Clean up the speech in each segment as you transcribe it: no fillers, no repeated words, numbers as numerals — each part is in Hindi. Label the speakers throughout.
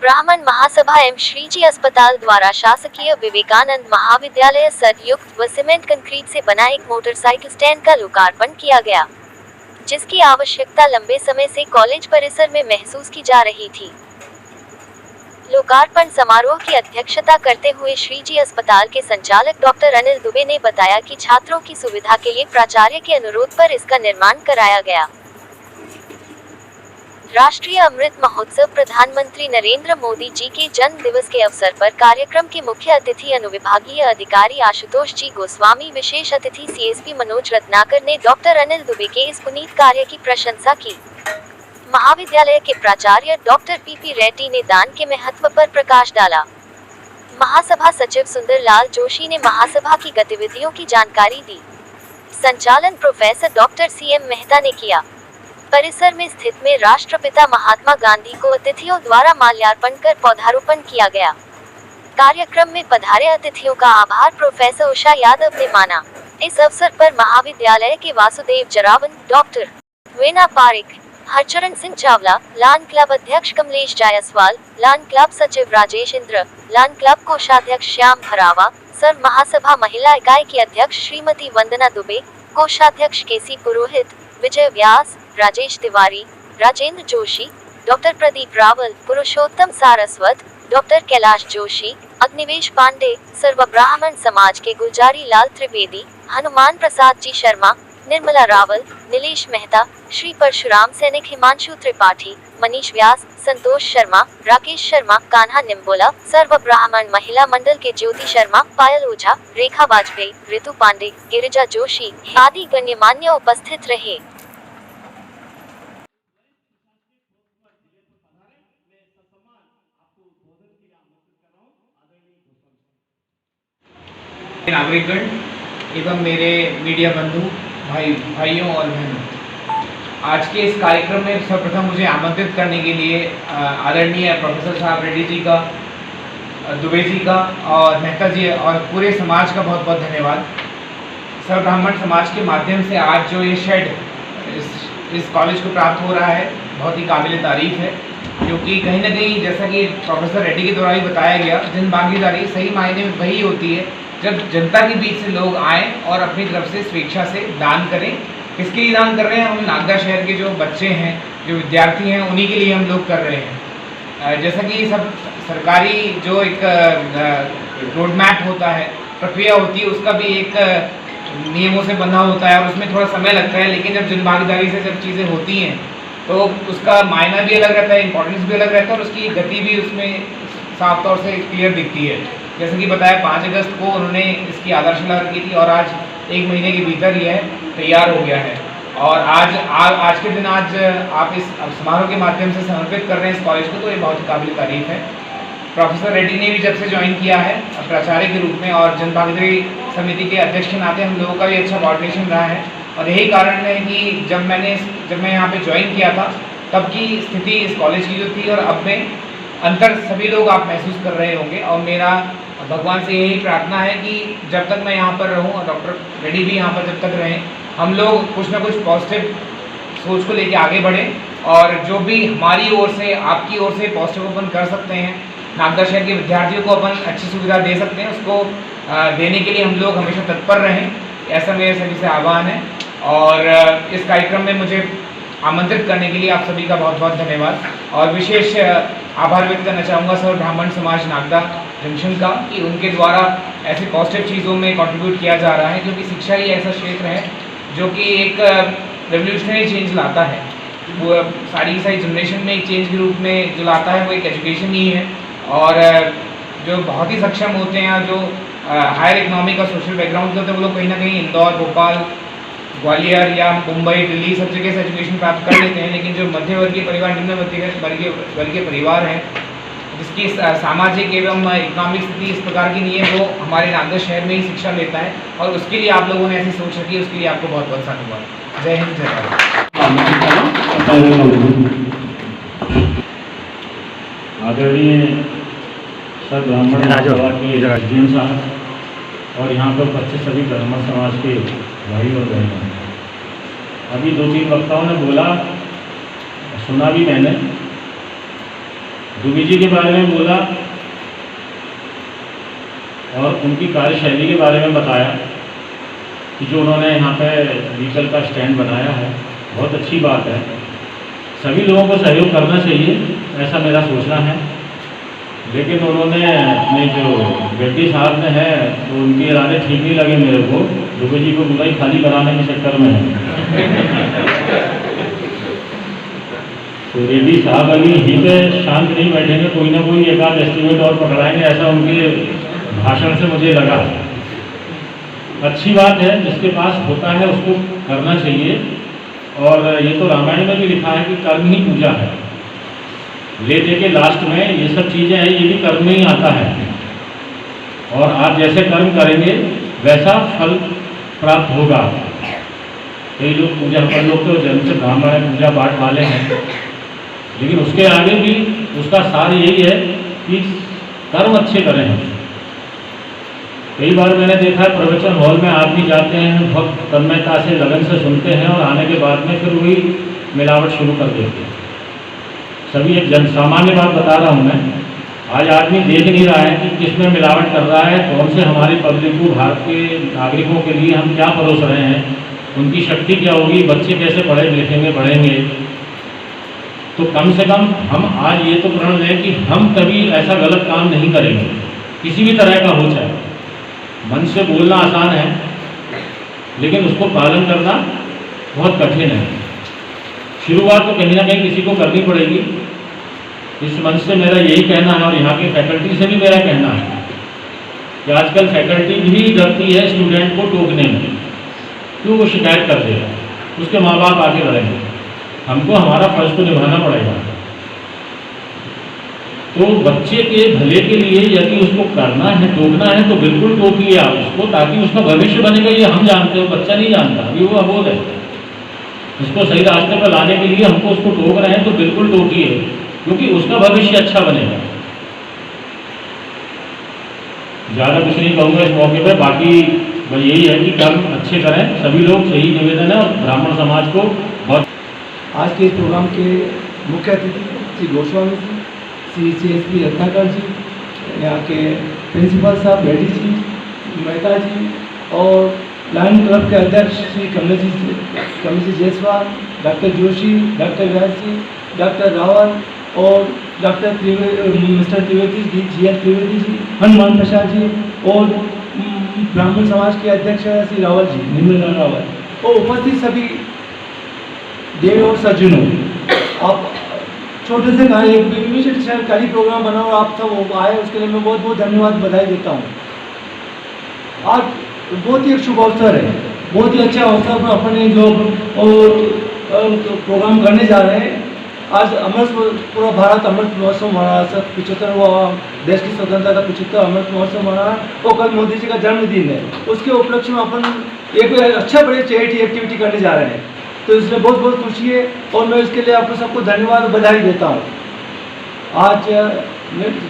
Speaker 1: ब्राह्मण महासभा एवं श्रीजी अस्पताल द्वारा शासकीय विवेकानंद महाविद्यालय संयुक्त व सीमेंट कंक्रीट से बना एक मोटरसाइकिल स्टैंड का लोकार्पण किया गया, जिसकी आवश्यकता लंबे समय से कॉलेज परिसर में महसूस की जा रही थी। लोकार्पण समारोह की अध्यक्षता करते हुए श्रीजी अस्पताल के संचालक डॉक्टर अनिल दुबे ने बताया कि छात्रों की सुविधा के लिए प्राचार्य के अनुरोध पर इसका निर्माण कराया गया। राष्ट्रीय अमृत महोत्सव प्रधानमंत्री नरेंद्र मोदी जी के जन्म दिवस के अवसर पर कार्यक्रम के मुख्य अतिथि अनुविभागीय अधिकारी आशुतोष जी गोस्वामी, विशेष अतिथि सीएसपी मनोज रत्नाकर ने डॉक्टर अनिल दुबे के इस पुनीत कार्य की प्रशंसा की। महाविद्यालय के प्राचार्य डॉक्टर पीपी रेड्डी ने दान के महत्व पर प्रकाश डाला। महासभा सचिव सुंदर लाल जोशी ने महासभा की गतिविधियों की जानकारी दी। संचालन प्रोफेसर डॉक्टर सीएम मेहता ने किया। परिसर में स्थित में राष्ट्रपिता महात्मा गांधी को अतिथियों द्वारा माल्यार्पण कर पौधारोपण किया गया। कार्यक्रम में पधारे अतिथियों का आभार प्रोफेसर उषा यादव ने माना। इस अवसर पर महाविद्यालय के वासुदेव जरावन, डॉक्टर वेना पारिक, हरचरण सिंह चावला, लान क्लब अध्यक्ष कमलेश जायसवाल, लान क्लब सचिव राजेश इंद्र, लान क्लब कोषाध्यक्ष श्याम भरावा, सर महासभा महिला इकाई की अध्यक्ष श्रीमती वंदना दुबे, कोषाध्यक्ष केसी पुरोहित, विजय व्यास, राजेश तिवारी, राजेंद्र जोशी, डॉक्टर प्रदीप रावल, पुरुषोत्तम सारस्वत, डॉक्टर कैलाश जोशी, अग्निवेश पांडे, सर्व ब्राह्मण समाज के गुलजारी लाल त्रिवेदी, हनुमान प्रसाद जी शर्मा, निर्मला रावल, नीलेश मेहता, श्री परशुराम सैनिक, हिमांशु त्रिपाठी, मनीष व्यास, संतोष शर्मा, राकेश शर्मा, कान्हा निम्बोला, सर्व ब्राह्मण महिला मंडल के ज्योति शर्मा, पायल ओझा, रेखा वाजपेयी, ऋतु पांडे, गिरिजा जोशी आदि गण्यमान्य उपस्थित रहे।
Speaker 2: नागरिकगण एवं मेरे मीडिया बंधु भाइयों और बहनों, आज के इस कार्यक्रम में सर्वप्रथम मुझे आमंत्रित करने के लिए आदरणीय प्रोफेसर साहब रेड्डी जी का, दुबे जी का और मेहता जी और पूरे समाज का बहुत बहुत धन्यवाद। सर्व ब्राह्मण समाज के माध्यम से आज जो ये शेड इस कॉलेज को प्राप्त हो रहा है, बहुत ही काबिल तारीफ है, क्योंकि कहीं ना कहीं जैसा कि प्रोफेसर रेड्डी के द्वारा भी बताया गया, जन भागीदारी सही मायने में वही होती है जब जनता के बीच से लोग आएँ और अपनी तरफ से स्वेच्छा से दान करें। किसके लिए दान कर रहे हैं? हम नागदा शहर के जो बच्चे हैं, जो विद्यार्थी हैं, उन्हीं के लिए हम लोग कर रहे हैं। जैसा कि सब सरकारी जो एक रोड मैप होता है, प्रक्रिया होती है, उसका भी एक नियमों से बंधा होता है और उसमें थोड़ा समय लगता है, लेकिन जब जन भागीदारी से जब चीज़ें होती हैं तो उसका मायना भी अलग रहता है, इंपॉर्टेंस भी अलग रहता है और उसकी गति भी उसमें साफ तौर से क्लियर दिखती है। जैसे कि बताया 5 अगस्त को उन्होंने इसकी आधारशिला रखी थी और आज 1 महीने के भीतर यह तैयार हो गया है। और आज के दिन आज आप इस समारोह के माध्यम से समर्पित कर रहे हैं इस कॉलेज को, तो ये बहुत काबिल तारीफ है। प्रोफेसर रेड्डी ने भी जब से ज्वाइन किया है प्राचार्य के रूप में और जन भागीदारी समिति के अध्यक्ष के नाते हम लोगों का भी अच्छा कोऑर्डिनेशन रहा है और यही कारण है कि जब मैं यहाँ पे ज्वाइन किया था तब की स्थिति इस कॉलेज की जो थी और अब में अंतर सभी लोग आप महसूस कर रहे होंगे। और मेरा भगवान से यही प्रार्थना है कि जब तक मैं यहाँ पर रहूँ और डॉक्टर रेड्डी भी यहाँ पर जब तक रहें, हम लोग कुछ ना कुछ पॉजिटिव सोच को लेके आगे बढ़ें और जो भी हमारी ओर से, आपकी ओर से पॉजिटिव अपन कर सकते हैं, नागदा शहर के विद्यार्थियों को अपन अच्छी सुविधा दे सकते हैं, उसको देने के लिए हम लोग हमेशा तत्पर रहें, ऐसा मेरे सभी से आह्वान है। और इस कार्यक्रम में मुझे आमंत्रित करने के लिए आप सभी का बहुत बहुत धन्यवाद और विशेष आभार व्यक्त करना चाहूँगा सर्व ब्राह्मण समाज नागदा जंक्शन का कि उनके द्वारा ऐसी पॉजिटिव चीज़ों में कंट्रीब्यूट किया जा रहा है, क्योंकि शिक्षा ही ऐसा क्षेत्र है जो कि एक रेवोल्यूशनरी चेंज लाता है। वो सारी जनरेशन में एक चेंज के रूप में जो लाता है वो एक एजुकेशन ही है। और जो बहुत ही सक्षम होते हैं, जो हायर इकोनॉमिक और सोशल बैकग्राउंड के होते हैं, वो लोग कहीं ना कहीं इंदौर, भोपाल, ग्वालियर या मुंबई, दिल्ली सब जगह से एजुकेशन प्राप्त कर लेते हैं। लेकिन जो मध्यवर्गीय परिवार, निम्न वर्गीय परिवार हैं, जिसकी सामाजिक एवं इकोनॉमिक स्थिति इस प्रकार की नहीं है, वो हमारे नागदा शहर में ही शिक्षा लेता है और उसके लिए आप लोगों ने ऐसी सोच रखी है, उसके लिए आपको बहुत बहुत धन्यवाद। जय हिंद, जय भारत।
Speaker 3: आदरणीय सर ब्राह्मण सभा के अध्यक्ष साहब और यहाँ पर उपस्थित सभी ब्राह्मण समाज के भाई और बहनों, अभी 2-3 वक्ताओं ने बोला, सुना भी मैंने, दुबे जी के बारे में बोला और उनकी कार्यशैली के बारे में बताया कि जो उन्होंने यहाँ पे व्हीकल का स्टैंड बनाया है बहुत अच्छी बात है। सभी लोगों को सहयोग करना चाहिए, ऐसा मेरा सोचना है। लेकिन उन्होंने अपने जो बेटी साहब ने है तो उनके इरादे ठीक नहीं लगे मेरे को। दुबे जी को पूरा ही खाली कराने के चक्कर में है। तो रेड्डी साहब अभी यहीं पे शांत नहीं बैठेंगे, कोई ना कोई एक आध एस्टिमेट और पकड़ाएंगे, ऐसा उनके भाषण से मुझे लगा। अच्छी बात है, जिसके पास होता है उसको करना चाहिए। और ये तो रामायण में भी लिखा है कि कर्म ही पूजा है। ले दे के लास्ट में ये सब चीज़ें हैं, ये भी कर्म में ही आता है। और आप जैसे कर्म करेंगे वैसा फल प्राप्त होगा। कई लोग पूजा पर लोग तो जन्म से ब्राह्मण है, पूजा पाठ वाले हैं, लेकिन उसके आगे भी उसका सार यही है कि कर्म अच्छे करें। कई बार मैंने देखा है प्रवचन हॉल में आदमी जाते हैं, बहुत तन्मयता से लगन से सुनते हैं और आने के बाद में फिर वही मिलावट शुरू कर देते हैं। सभी एक जन सामान्य बात बता रहा हूँ मैं। आज आदमी देख नहीं रहा है कि किसमें मिलावट कर रहा है, कौन से हमारी पब्लिक को, भारत के नागरिकों के लिए हम क्या परोस रहे हैं, उनकी शक्ति क्या होगी, बच्चे कैसे पढ़े लिखेंगे बढ़ेंगे। तो कम से कम हम आज ये तो प्रण लें कि हम कभी ऐसा गलत काम नहीं करेंगे, किसी भी तरह का हो चाहे। मन से बोलना आसान है, लेकिन उसको पालन करना बहुत कठिन है। शुरुआत तो कहीं ना कहीं किसी को करनी पड़ेगी। इस मंच से मेरा यही कहना है और यहाँ की फैकल्टी से भी मेरा कहना है कि आजकल फैकल्टी भी डरती है स्टूडेंट को टोकने में। क्यों? वो शिकायत कर देगा, उसके माँ बाप आगे बढ़ेंगे। हमको हमारा फर्ज तो निभाना पड़ेगा। तो बच्चे के भले के लिए यदि उसको करना है, टोकना है, तो बिल्कुल टोकिए आप उसको, ताकि उसका भविष्य बनेगा। ये हम जानते हो, बच्चा नहीं जानता, अभी वो अबोध है। उसको सही रास्ते पर लाने के लिए हमको उसको टोक रहे हैं, तो बिल्कुल टोकिए, क्योंकि उसका भविष्य अच्छा बनेगा। ज़्यादा कुछ नहीं कहूँगा इस मौके पर। बाकी बस यही है कि कर्म अच्छे करें सभी लोग, सही निवेदन है। और ब्राह्मण समाज को बहुत।
Speaker 4: आज के इस प्रोग्राम के मुख्य अतिथि श्री गोस्वामी जी, श्री CSP रत्नाकर जी, यहाँ के प्रिंसिपल साहब रेड्डी जी, मेहता जी, और लायन क्लब के अध्यक्ष श्री कमल जी जायसवाल, डॉक्टर जोशी, डॉक्टर व्यास जी, डॉक्टर रावल और doctor mister Trivedi ji, GN Trivedi ji, Hanuman Prasad ji, और ब्राह्मण समाज के अध्यक्ष श्री रावल जी, निर्मला रावल, और उपस्थित सभी देव और सज्जनों। आप छोटे से खाली प्रोग्राम बना और आप सब आए, उसके लिए मैं बहुत बहुत धन्यवाद बधाई देता हूँ। आज बहुत ही एक शुभ अवसर है, बहुत ही अच्छा अवसर पर अपने जो प्रोग्राम करने जा रहे हैं। आज पूरा भारत अमृत महोत्सव मना रहा है, 75वां देश की स्वतंत्रता का 75वां अमृत महोत्सव मना रहा है। और कल मोदी जी का जन्मदिन है, उसके उपलक्ष्य में अपन एक अच्छा बड़े चैरिटी एक्टिविटी करने जा रहे हैं। तो इसमें बहुत बहुत खुशी है और मैं इसके लिए आपको सबको धन्यवाद और बधाई देता हूँ। आज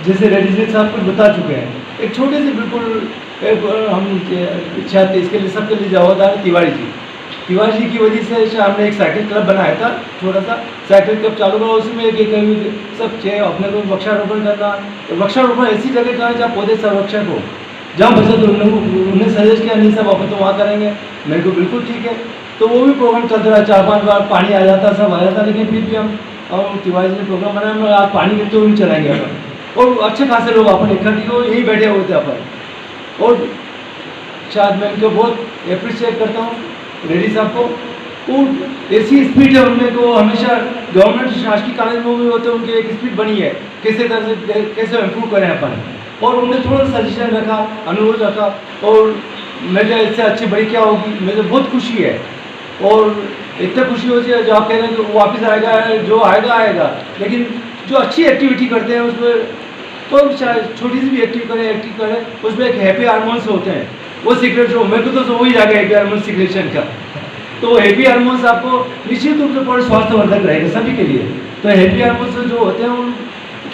Speaker 4: जैसे रेड्डी जी साहब कुछ बता चुके हैं, एक छोटे से बिल्कुल हम इच्छा थे इसके लिए, सबके लिए जवाबदार तिवारी जी की वजह से हमने एक साइकिल क्लब बनाया था, छोटा सा साइकिल क्लब चालू करा। उसमें एक सब अपने को वृक्षारोपण करना। वृक्षारोपण ऐसी जगह कहाँ जहाँ पौधे संरक्षक हो, जहाँ बचत। उन्हें सजेस्ट किया नहीं सब अपन तो वहाँ करेंगे, मेरे को बिल्कुल ठीक है। तो वो भी प्रोग्राम चलता रहा, 4-5 बार पानी आ जाता, सब आ जाता, लेकिन फिर भी हम तिवारी जी ने प्रोग्राम बनाया, आप पानी गिरते हुए चलाएंगे अपन। और अच्छे खासे लोग अपन इकट्ठे हो, यही बैठे हुए थे अपन। और शायद मैं इनको बहुत अप्रिशिएट करता हूँ रेड्डी साहब को। वो ऐसी स्पीड है उनमें को हमेशा गवर्नमेंट शासकीय कॉलेज में भी होते हैं, उनकी एक स्पीड बनी है कैसे तरह से कैसे इम्प्रूव करें अपन। और उन्होंने थोड़ा सजेशन रखा, अनुरोध रखा, और मेरे इससे अच्छी बड़ी क्या होगी, मुझे बहुत खुशी है। और इतना खुशी होती है जो आप कह रहे हैं कि वापस आएगा, जो आएगा आएगा, लेकिन जो अच्छी एक्टिविटी करते हैं उसमें तो शायद छोटी सी भी एक्टिव करें, उसमें एक हैप्पी हार्मोन्स होते हैं, वो सीक्रेट हो। मेरे को तो वही जाएगा हैप्पी हार्मोन्स सिक्रेशन का। तो हैप्पी हार्मोन्स आपको निश्चित रूप से बहुत स्वास्थ्यवर्धक रहेगा सभी के लिए। तो हैप्पी हार्मोन्स जो होते हैं वो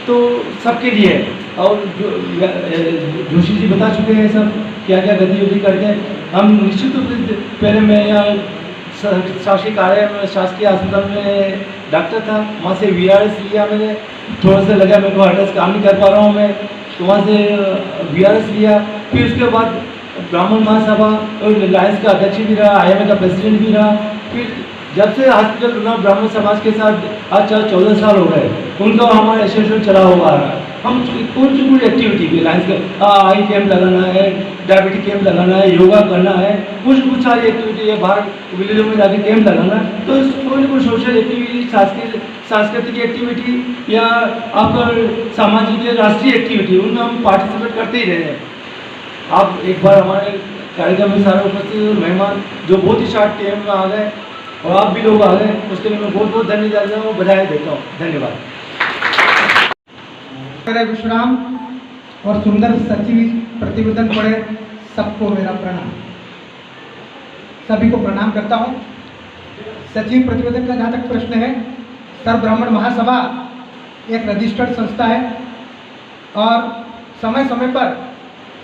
Speaker 4: तो सबके लिए है। और जो जोशी जी बता चुके हैं सब क्या क्या गतिविधि करते हैं। हम निश्चित रूप से पहले मैं यहाँ शासकीय कार्यालय में, शासकीय अस्पताल में डॉक्टर था, वहाँ से VRS लिया मैंने, थोड़ा सा लगा मेरे को एड्रेस काम नहीं कर पा रहा हूँ मैं, तो वहाँ से VRS लिया। फिर उसके बाद ब्राह्मण महासभा और लायंस का अध्यक्ष भी रहा, IMA का प्रेसिडेंट भी रहा। फिर जब से हॉस्पिटल बना ब्राह्मण समाज के साथ आज 14 साल हो गए, उनका हमारा एसोसिएशन चला हुआ आ रहा है। हम कुछ एक्टिविटी भी लाइन्स का आई कैंप लगाना है, डायबिटिक कैंप लगाना है, योगा करना है, कुछ सारी एक्टिविटी है, बाहर विलेजों में जाके कैंप लगाना है। तो कोई ना कोई सोशल एक्टिविटी, सांस्कृतिक एक्टिविटी या आपका सामाजिक राष्ट्रीय एक्टिविटी, उनमें हम पार्टिसिपेट करते ही रहे हैं। आप एक बार हमारे कार्यक्रम में सारे उपस्थित मेहमान जो बहुत ही शार्ट टाइम में आ गए और आप भी लोग आ गए, उसके लिए मैं बहुत बहुत धन्यवाद देता हूँ, बधाई देता हूँ। धन्यवाद।
Speaker 5: विश्राम और सुंदर सचिव प्रतिवेदन पढ़े सबको मेरा प्रणाम। सभी को प्रणाम करता हूँ। सचिव प्रतिवेदन का जहाँ तक प्रश्न है, सर्व ब्राह्मण महासभा एक रजिस्टर्ड संस्था है और समय समय पर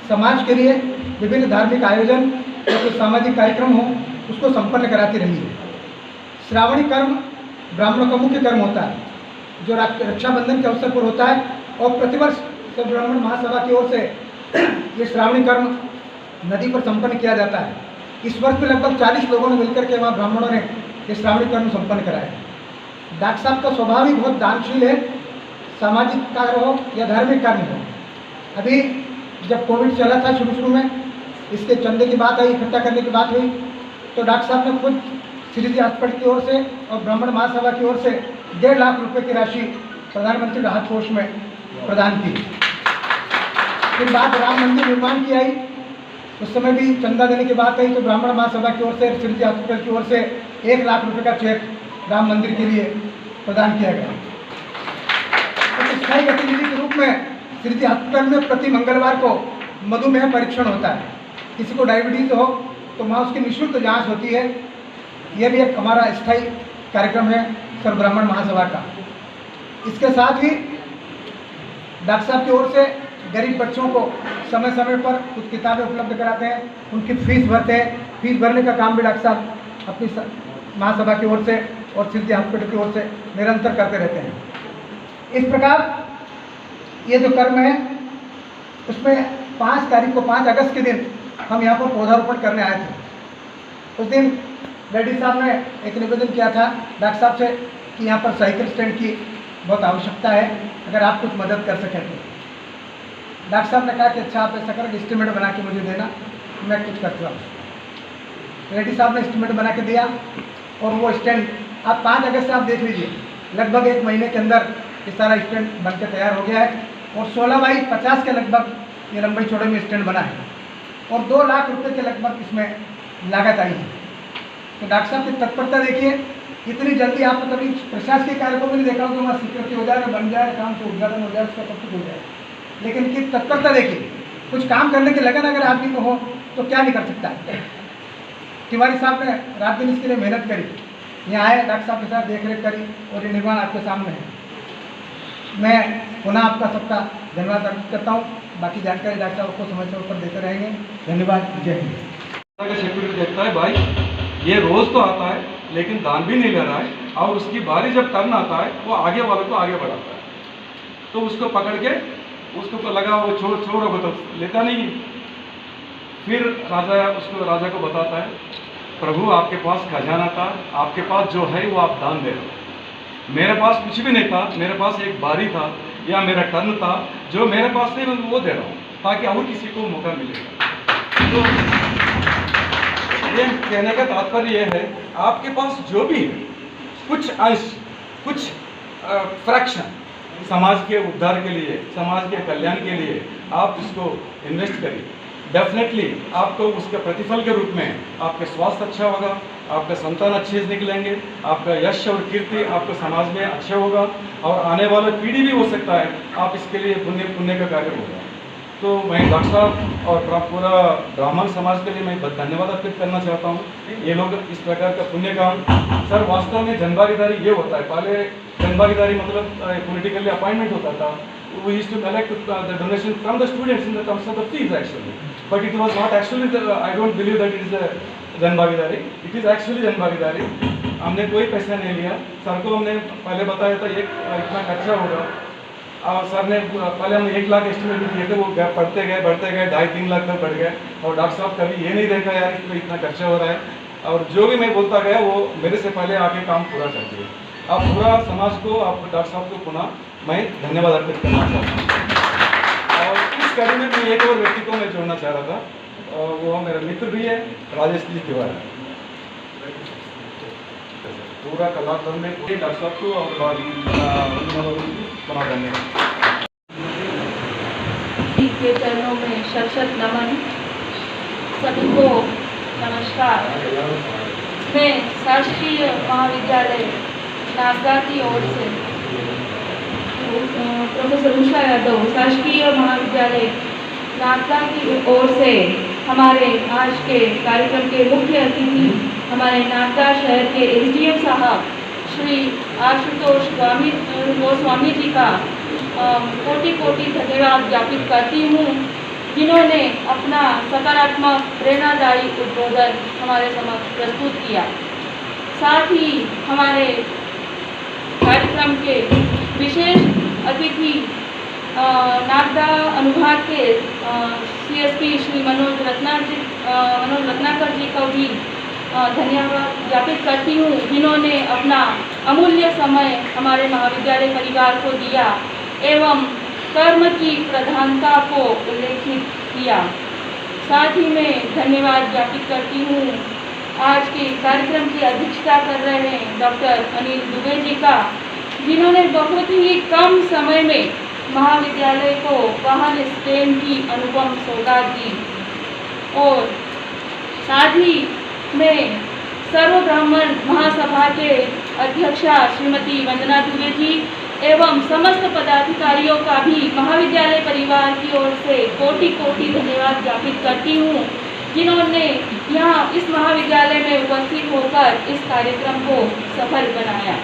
Speaker 5: समाज के लिए विभिन्न धार्मिक आयोजन या कोई सामाजिक कार्यक्रम हो उसको संपन्न कराती रही है। श्रावणी कर्म ब्राह्मणों का मुख्य कर्म होता है जो रक्षाबंधन के अवसर पर होता है और प्रतिवर्ष सर्व ब्राह्मण महासभा की ओर से ये श्रावणी कर्म नदी पर संपन्न किया जाता है। इस वर्ष में लगभग 40 लोगों ने मिलकर के वहाँ ब्राह्मणों ने ये श्रावणी कर्म संपन्न कराया। डॉक्टर साहब का स्वभाव ही बहुत दानशील है, सामाजिक कार्य हो या धार्मिक कार्य हो। अभी जब कोविड चला था शुरू में, इसके चंदे की बात आई, इकट्ठा करने की बात हुई, तो डॉक्टर साहब ने खुद श्रीजी हॉस्पिटल की ओर से और ब्राह्मण महासभा की ओर से 1.5 लाख रुपए की राशि प्रधानमंत्री राहत कोष में प्रदान की। फिर बात राम मंदिर निर्माण की आई, उस समय भी चंदा देने की बात आई तो ब्राह्मण महासभा की ओर से श्रीजी हॉस्पिटल की ओर से 1 लाख रुपए का चेक राम मंदिर के लिए प्रदान किया गया। तो स्थायी गतिविधि के रूप में श्रीजी हॉस्पिटल में प्रति मंगलवार को मधुमेह परीक्षण होता है। किसी को डायबिटीज़ हो तो वहाँ उसकी निःशुल्क जांच होती है। यह भी एक हमारा स्थायी कार्यक्रम है सर्व ब्राह्मण महासभा का। इसके साथ ही डॉक्टर साहब की ओर से गरीब बच्चों को समय समय पर कुछ किताबें उपलब्ध कराते हैं, उनकी फीस भरते हैं। फीस भरने का काम भी डॉक्टर साहब अपनी महासभा की ओर से और श्रीजी हॉस्पिटल की ओर से निरंतर करते रहते हैं। इस प्रकार ये जो कर्म है उसमें 5 तारीख को 5 अगस्त के दिन हम यहाँ पर पौधारोपण करने आए थे। उस दिन रेड्डी साहब ने एक निवेदन किया था डॉक्टर साहब से कि यहाँ पर साइकिल स्टैंड की बहुत आवश्यकता है, अगर आप कुछ मदद कर सकें तो। डॉक्टर साहब ने कहा कि अच्छा आप ऐसा करें, एस्टिमेट बना के मुझे देना, मैं कुछ करता हूँ। रेड्डी साहब ने एस्टिमेट बना के दिया और वो स्टैंड आप 5 अगस्त से आप देख लीजिए, लगभग 1 महीने के अंदर ये सारा स्टैंड बन के तैयार हो गया है और 16 बाई 50 के लगभग ये लंबाई चौड़े में स्टैंड बना है और 2 लाख रुपए के लगभग इसमें लागत आई है। तो डॉक्टर साहब की तत्परता देखिए, इतनी जल्दी आपको कभी प्रशासनिक कार्य को भी नहीं देखा हो कि वहाँ सिक्योरिटी हो जाए, बन जाए, काम से उद्घाटन हो जाए, उसका सब कुछ हो जाए, लेकिन इनकी तत्परता देखिए। कुछ काम करने की लगन अगर आदमी को हो तो क्या नहीं कर सकता है। तिवारी साहब ने रात दिन इसके लिए मेहनत करी, यहाँ आए, डॉक्टर साहब के साथ देख रेख करी और ये निर्माण आपके सामने है। मैं पुनः आपका सबका धन्यवाद अर्पित करता हूँ। बाकी जानकारी डॉक्टर साहब को समय समय पर देते रहेंगे। धन्यवाद। जय हिंद।
Speaker 6: सिक्योरिटी देखता है भाई ये रोज तो आता है लेकिन दान भी नहीं ले रहा है, और उसकी बारी जब टर्न आता है वो आगे वाले को आगे बढ़ाता है, तो उसको पकड़ के उसको लगा वो चोर होगा तो लेता नहीं। फिर राजा को बताता है, प्रभु आपके पास खजाना था, आपके पास जो है वो आप दान दे रहे हो, मेरे पास कुछ भी नहीं था, मेरे पास एक बारी था या मेरा टर्न था, जो मेरे पास नहीं मैं वो दे रहा हूँ ताकि और किसी को मौका मिलेगा। तो ये कहने का तात्पर्य ये है, आपके पास जो भी है कुछ अंश, कुछ फ्रैक्शन समाज के उद्धार के लिए, समाज के कल्याण के लिए आप इसको इन्वेस्ट करिए। डेफिनेटली आपको उसके प्रतिफल के रूप में आपके स्वास्थ्य अच्छा होगा, आपके संतान अच्छे से निकलेंगे, आपका यश और कीर्ति आपको समाज में अच्छा होगा और आने वाला पीढ़ी भी हो सकता है आप इसके लिए पुण्य का कार्य होगा। तो मैं डॉक्टर साहब और पूरा ब्राह्मण समाज के लिए मैं धन्यवाद अर्पित करना चाहता हूँ। ये लोग इस प्रकार का पुण्य काम, सर वास्तव में जनभागीदारी ये होता है, पहले जनभागीदारी मतलब पॉलिटिकली अपॉइंटमेंट होता था, we used to collect the donation from the students in the terms of the fees actually, but it was not actually I don't believe that it is a जनभागीदारी, it is actually जनभागीदारी। हमने कोई पैसा नहीं लिया, सर को हमने पहले बताया था ये इतना खर्चा होगा, और सर ने पहले हम 1 लाख एस्टिमेट किए थे, वो बढ़ते गए 2.5-3 लाख तक बढ़ गए। और डॉक्टर साहब कभी ये नहीं देखा यार इसमें इतना खर्चा हो रहा है, और जो भी मैं बोलता गया वो मेरे से पहले आके काम पूरा करती है। अब पूरा समाज को, आप डॉक्टर साहब को पुनः मैं धन्यवाद अर्पित करना चाहता हूँ। और इस कड़ी में मैं एक और व्यक्ति को मैं जोड़ना चाह रहा था, और वो मेरा मित्र भी है, राजेश जी तिवारी। पूरा कलाकार में डॉक्टर साहब को और पुनः धन्यवाद।
Speaker 7: के चरणों में शत नमन। सभी को नमस्कार। मैं शासकीय महाविद्यालय नागदा की ओर से प्रोफेसर उषा यादव, शासकीय महाविद्यालय नागदा की ओर से हमारे आज के कार्यक्रम के मुख्य अतिथि हमारे नागदा शहर के एसडीएम साहब श्री आशुतोष गोस्वामी जी का कोटि कोटि धन्यवाद ज्ञापित करती हूँ, जिन्होंने अपना सकारात्मक प्रेरणादायी उद्बोधन हमारे समक्ष प्रस्तुत किया। साथ ही हमारे कार्यक्रम के विशेष अतिथि नागदा अनुभाग के सीएसपी श्री मनोज रत्नाकर जी को भी धन्यवाद ज्ञापित करती हूँ, जिन्होंने अपना अमूल्य समय हमारे महाविद्यालय परिवार को दिया एवं कर्म की प्रधानता को उल्लेखित किया। साथ ही मैं धन्यवाद ज्ञापित करती हूँ आज के कार्यक्रम की अध्यक्षता कर रहे हैं डॉक्टर अनिल दुबे जी का, जिन्होंने बहुत ही कम समय में महाविद्यालय को वाहन स्टैंड की अनुपम सौगात दी। और साथ ही मैं सर्व ब्राह्मण महासभा के अध्यक्षा श्रीमती वंदना दुबे जी एवं समस्त पदाधिकारियों का भी महाविद्यालय परिवार की ओर से कोटि कोटि धन्यवाद ज्ञापित करती हूँ, जिन्होंने यहाँ इस महाविद्यालय में उपस्थित होकर इस कार्यक्रम को सफल बनाया।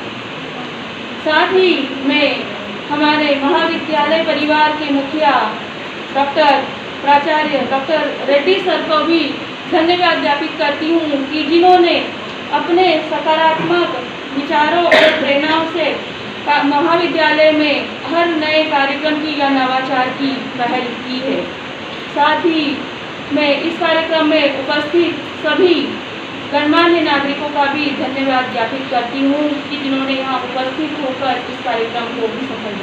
Speaker 7: साथ ही मैं हमारे महाविद्यालय परिवार के मुखिया डॉक्टर प्राचार्य डॉक्टर रेड्डी सर को भी धन्यवाद ज्ञापित करती हूँ कि जिन्होंने अपने सकारात्मक विचारों और प्रेरणाओं से महाविद्यालय में हर नए कार्यक्रम की या नवाचार की पहल की है। साथ ही मैं इस कार्यक्रम में उपस्थित सभी गणमान्य नागरिकों का भी धन्यवाद ज्ञापित करती हूँ कि जिन्होंने यहाँ उपस्थित होकर इस कार्यक्रम को भी सफल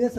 Speaker 5: सर